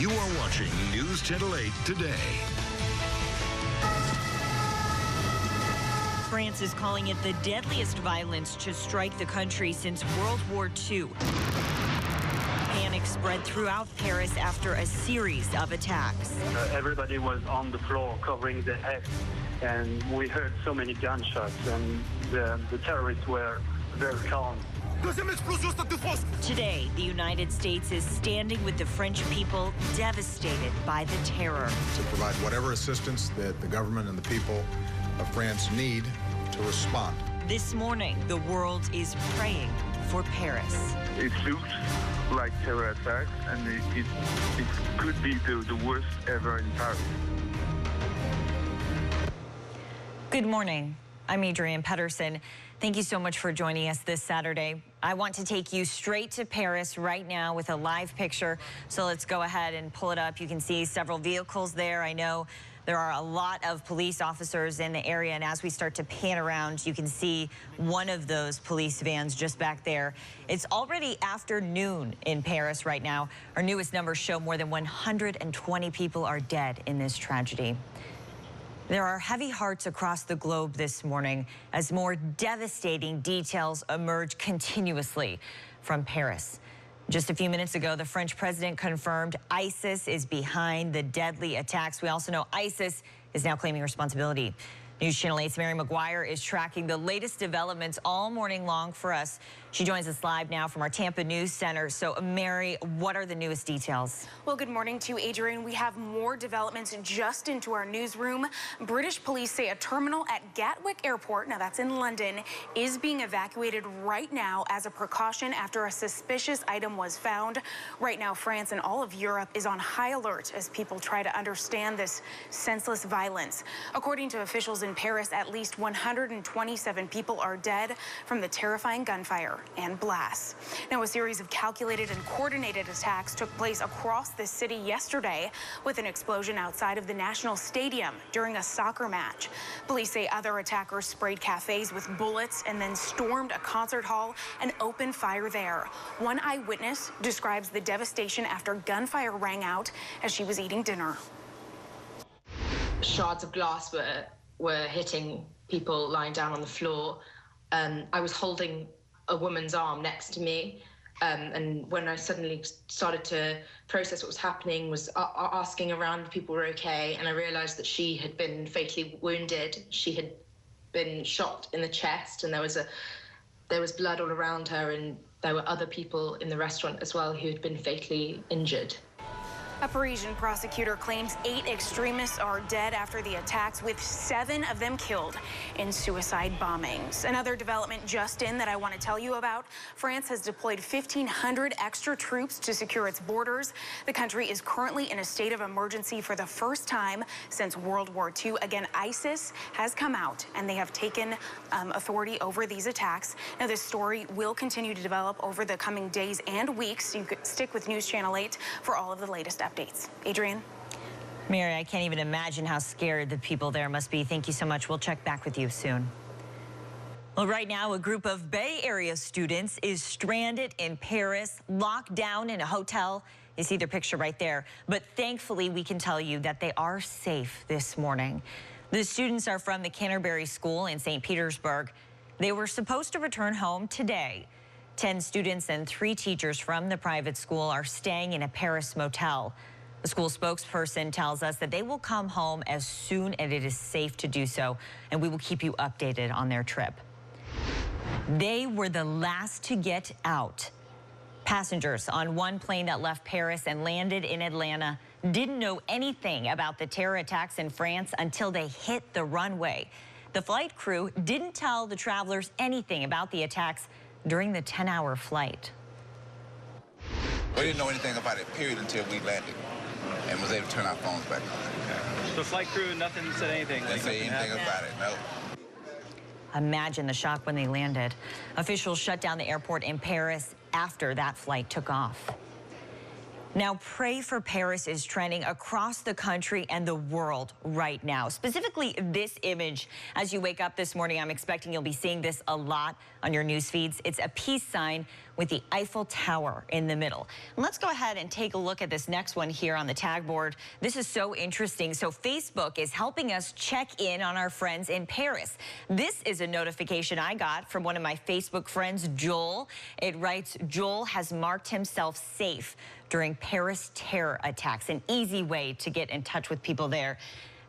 You are watching News Channel 8 today. France is calling it the deadliest violence to strike the country since World War II. Panic spread throughout Paris after a series of attacks. Everybody was on the floor covering their heads, and we heard so many gunshots, and the terrorists were very calm. Today, the United States is standing with the French people devastated by the terror. To provide whatever assistance that the government and the people of France need to respond. This morning, the world is praying for Paris. It looks like terror attacks, and it could be the worst ever in Paris. Good morning. I'm Adrienne Pedersen. Thank you so much for joining us this Saturday. I want to take you straight to Paris right now with a live picture. So let's go ahead and pull it up. You can see several vehicles there. I know there are a lot of police officers in the area, and as we start to pan around, you can see one of those police vans just back there. It's already afternoon in Paris right now. Our newest numbers show more than 120 people are dead in this tragedy. There are heavy hearts across the globe this morning as more devastating details emerge continuously from Paris. Just a few minutes ago, the French president confirmed ISIS is behind the deadly attacks. We also know ISIS is now claiming responsibility. News Channel 8's Mary McGuire is tracking the latest developments all morning long for us. She joins us live now from our Tampa News Center. So, Mary, what are the newest details? Well, good morning to you, Adrienne. We have more developments just into our newsroom. British police say a terminal at Gatwick Airport, now that's in London, is being evacuated right now as a precaution after a suspicious item was found. Right now, France and all of Europe is on high alert as people try to understand this senseless violence. According to officials in Paris, at least 127 people are dead from the terrifying gunfire and blasts. Now, a series of calculated and coordinated attacks took place across the city yesterday with an explosion outside of the National Stadium during a soccer match. Police say other attackers sprayed cafes with bullets and then stormed a concert hall and opened fire there. One eyewitness describes the devastation after gunfire rang out as she was eating dinner. Shards of glass were hitting people lying down on the floor. I was holding a woman's arm next to me, and when I suddenly started to process what was happening, was asking around if people were okay, and I realized that she had been fatally wounded. She had been shot in the chest, and there was blood all around her, and there were other people in the restaurant as well who had been fatally injured. A Parisian prosecutor claims 8 extremists are dead after the attacks, with 7 of them killed in suicide bombings. Another development just in that I want to tell you about: France has deployed 1,500 extra troops to secure its borders. The country is currently in a state of emergency for the first time since World War II. Again, ISIS has come out, and they have taken authority over these attacks. Now, this story will continue to develop over the coming days and weeks. You could stick with News Channel 8 for all of the latest updates. Adrienne? Mary, I can't even imagine how scared the people there must be. Thank you so much. We'll check back with you soon. Well, right now, a group of Bay Area students is stranded in Paris, locked down in a hotel. You see their picture right there. But thankfully, we can tell you that they are safe this morning. The students are from the Canterbury School in St. Petersburg. They were supposed to return home today. 10 students and 3 teachers from the private school are staying in a Paris motel. The school spokesperson tells us that they will come home as soon as it is safe to do so, and we will keep you updated on their trip. They were the last to get out. Passengers on one plane that left Paris and landed in Atlanta didn't know anything about the terror attacks in France until they hit the runway. The flight crew didn't tell the travelers anything about the attacks during the 10-hour flight. We didn't know anything about it, period, until we landed and was able to turn our phones back on. Okay. The flight crew, nothing said anything? Didn't say anything about it, no. Imagine the shock when they landed. Officials shut down the airport in Paris after that flight took off. Now, Pray for Paris is trending across the country and the world right now. Specifically, this image. As you wake up this morning, I'm expecting you'll be seeing this a lot on your news feeds. It's a peace sign with the Eiffel Tower in the middle. And let's go ahead and take a look at this next one here on the tag board. This is so interesting. So Facebook is helping us check in on our friends in Paris. This is a notification I got from one of my Facebook friends, Joel. It writes, Joel has marked himself safe during Paris terror attacks. An easy way to get in touch with people there.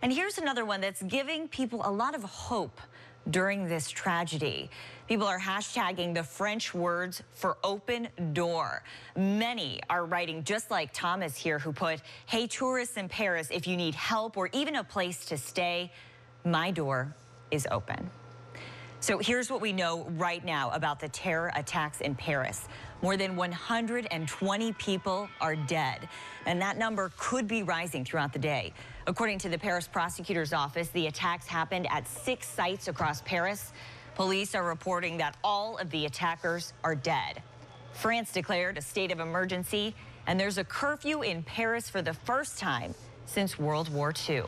And here's another one that's giving people a lot of hope during this tragedy. People are hashtagging the French words for open door. Many are writing just like Thomas here, who put, hey, tourists in Paris, if you need help or even a place to stay, my door is open. So here's what we know right now about the terror attacks in Paris. More than 120 people are dead, and that number could be rising throughout the day. According to the Paris prosecutor's office, the attacks happened at 6 sites across Paris. Police are reporting that all of the attackers are dead. France declared a state of emergency, and there's a curfew in Paris for the first time since World War II.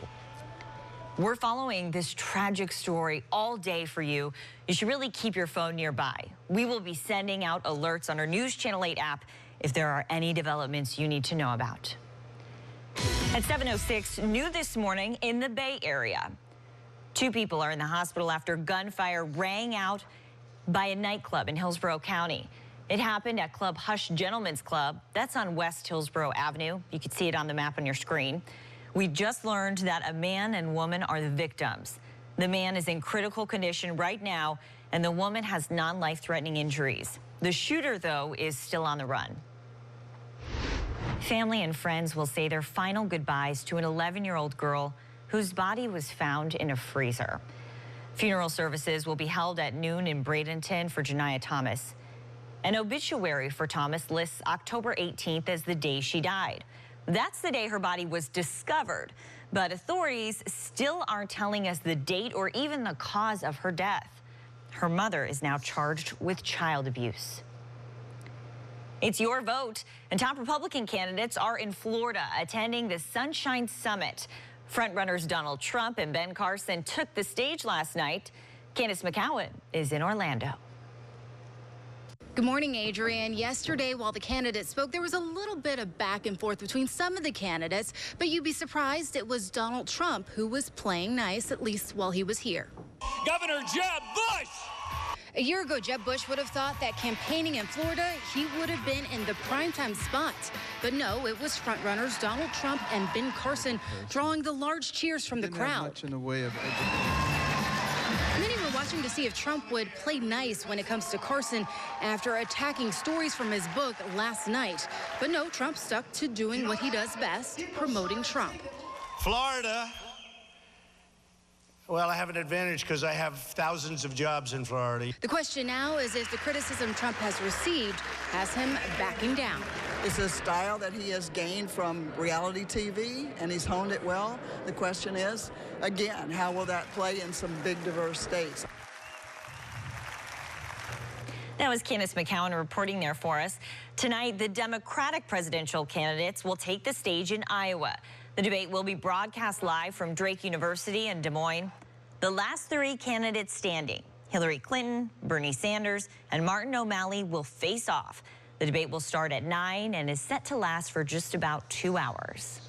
We're following this tragic story all day for you. You should really keep your phone nearby. We will be sending out alerts on our News Channel 8 app if there are any developments you need to know about. At 7:06, new this morning in the Bay Area. 2 people are in the hospital after gunfire rang out by a nightclub in Hillsborough County. It happened at Club Hush Gentlemen's Club. That's on West Hillsborough Avenue. You can see it on the map on your screen. We just learned that a man and woman are the victims. The man is in critical condition right now, and the woman has non-life-threatening injuries. The shooter, though, is still on the run. Family and friends will say their final goodbyes to an 11-year-old girl whose body was found in a freezer. Funeral services will be held at noon in Bradenton for Janiyah Thomas. An obituary for Thomas lists October 18th as the day she died. That's the day her body was discovered, but authorities still aren't telling us the date or even the cause of her death. Her mother is now charged with child abuse. It's your vote, and top Republican candidates are in Florida attending the Sunshine Summit. Frontrunners Donald Trump and Ben Carson took the stage last night. Candace McCowan is in Orlando. Good morning, Adrian. Yesterday, while the candidates spoke, there was a little bit of back and forth between some of the candidates, but you'd be surprised it was Donald Trump who was playing nice, at least while he was here. Governor Jeb Bush! A year ago, Jeb Bush would have thought that campaigning in Florida, he would have been in the primetime spot. But no, it was frontrunners Donald Trump and Ben Carson drawing the large cheers from the crowd. Much in the way of Many were watching to see if Trump would play nice when it comes to Carson after attacking stories from his book last night. But no, Trump stuck to doing what he does best, promoting Trump. Florida. Well, I have an advantage because I have thousands of jobs in Florida. The question now is if the criticism Trump has received has him backing down. It's a style that he has gained from reality TV, and he's honed it well. The question is, again, how will that play in some big, diverse states? That was Candace McCowan reporting there for us. Tonight, the Democratic presidential candidates will take the stage in Iowa. The debate will be broadcast live from Drake University in Des Moines. The last 3 candidates standing, Hillary Clinton, Bernie Sanders, and Martin O'Malley, will face off. The debate will start at 9 and is set to last for just about 2 hours.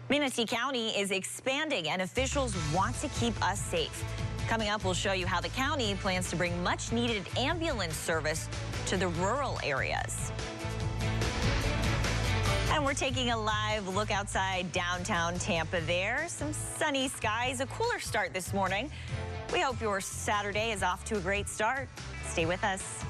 Manatee County is expanding, and officials want to keep us safe. Coming up, we'll show you how the county plans to bring much-needed ambulance service to the rural areas. And we're taking a live look outside downtown Tampa there. Some sunny skies, a cooler start this morning. We hope your Saturday is off to a great start. Stay with us.